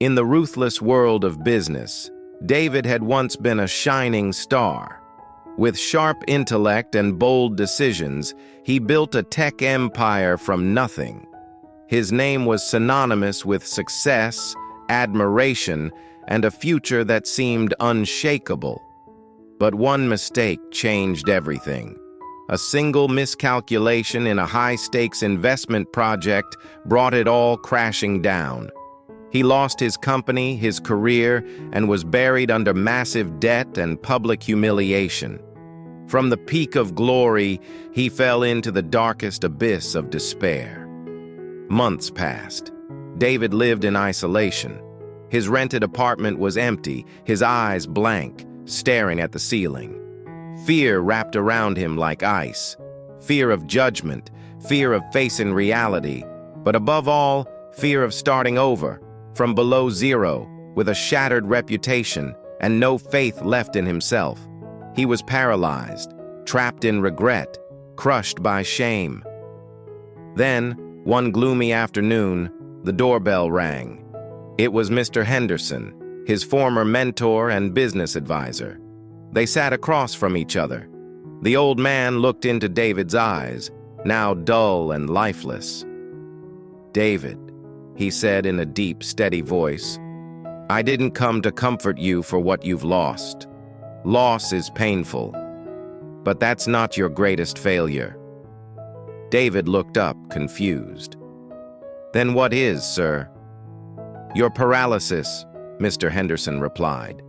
In the ruthless world of business, David had once been a shining star. With sharp intellect and bold decisions, he built a tech empire from nothing. His name was synonymous with success, admiration, and a future that seemed unshakable. But one mistake changed everything. A single miscalculation in a high-stakes investment project brought it all crashing down. He lost his company, his career, and was buried under massive debt and public humiliation. From the peak of glory, he fell into the darkest abyss of despair. Months passed. David lived in isolation. His rented apartment was empty, his eyes blank, staring at the ceiling. Fear wrapped around him like ice. Fear of judgment, fear of facing reality, but above all, fear of starting over, from below zero, with a shattered reputation and no faith left in himself. He was paralyzed, trapped in regret, crushed by shame. Then, one gloomy afternoon, the doorbell rang. It was Mr. Henderson, his former mentor and business advisor. They sat across from each other. The old man looked into David's eyes, now dull and lifeless. "David," he said in a deep, steady voice, "I didn't come to comfort you for what you've lost. Loss is painful, but that's not your greatest failure." David looked up, confused. "Then what is, sir?" "Your paralysis," Mr. Henderson replied.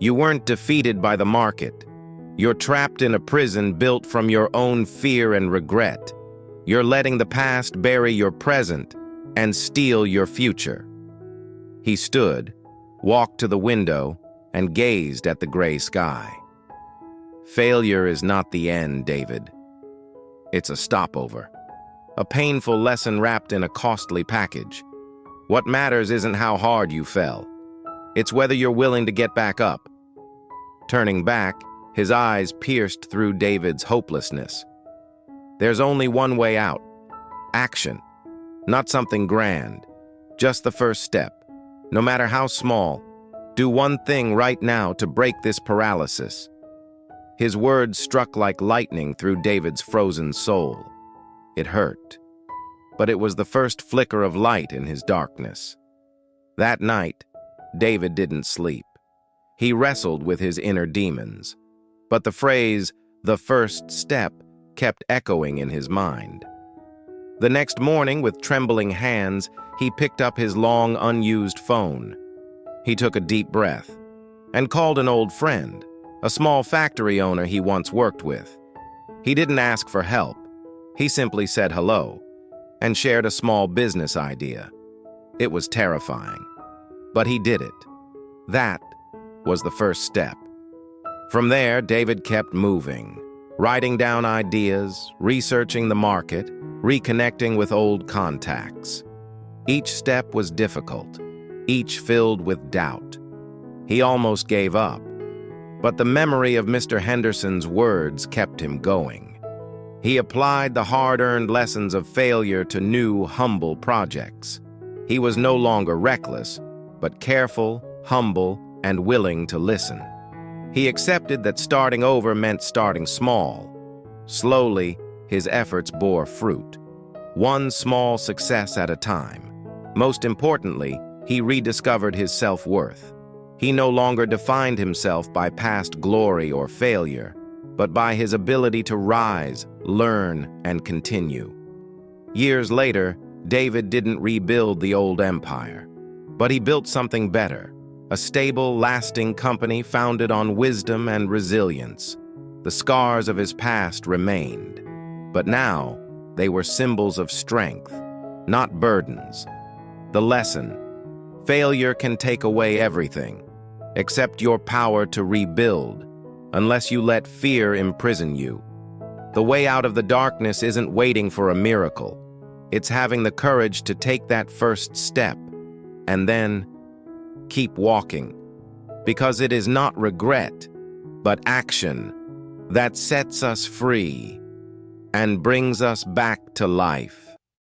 "You weren't defeated by the market. You're trapped in a prison built from your own fear and regret. You're letting the past bury your present and steal your future." He stood, walked to the window, and gazed at the gray sky. "Failure is not the end, David. It's a stopover. A painful lesson wrapped in a costly package. What matters isn't how hard you fell. It's whether you're willing to get back up." Turning back, his eyes pierced through David's hopelessness. "There's only one way out. Action. Not something grand. Just the first step. No matter how small. Do one thing right now to break this paralysis." His words struck like lightning through David's frozen soul. It hurt. But it was the first flicker of light in his darkness. That night, David didn't sleep. He wrestled with his inner demons. But the phrase, "the first step," kept echoing in his mind. The next morning, with trembling hands, he picked up his long, unused phone. He took a deep breath and called an old friend, a small factory owner he once worked with. He didn't ask for help. He simply said hello and shared a small business idea. It was terrifying, but he did it. That was the first step. From there, David kept moving, writing down ideas, researching the market, reconnecting with old contacts. Each step was difficult, each filled with doubt. He almost gave up, but the memory of Mr. Henderson's words kept him going. He applied the hard-earned lessons of failure to new, humble projects. He was no longer reckless, but careful, humble, and willing to listen. He accepted that starting over meant starting small. Slowly, his efforts bore fruit, one small success at a time. Most importantly, he rediscovered his self-worth. He no longer defined himself by past glory or failure, but by his ability to rise, learn, and continue. Years later, David didn't rebuild the old empire, but he built something better, a stable, lasting company founded on wisdom and resilience. The scars of his past remained, but now they were symbols of strength, not burdens. The lesson: failure can take away everything, except your power to rebuild, unless you let fear imprison you. The way out of the darkness isn't waiting for a miracle. It's having the courage to take that first step, and then keep walking. Because it is not regret, but action that sets us free and brings us back to life.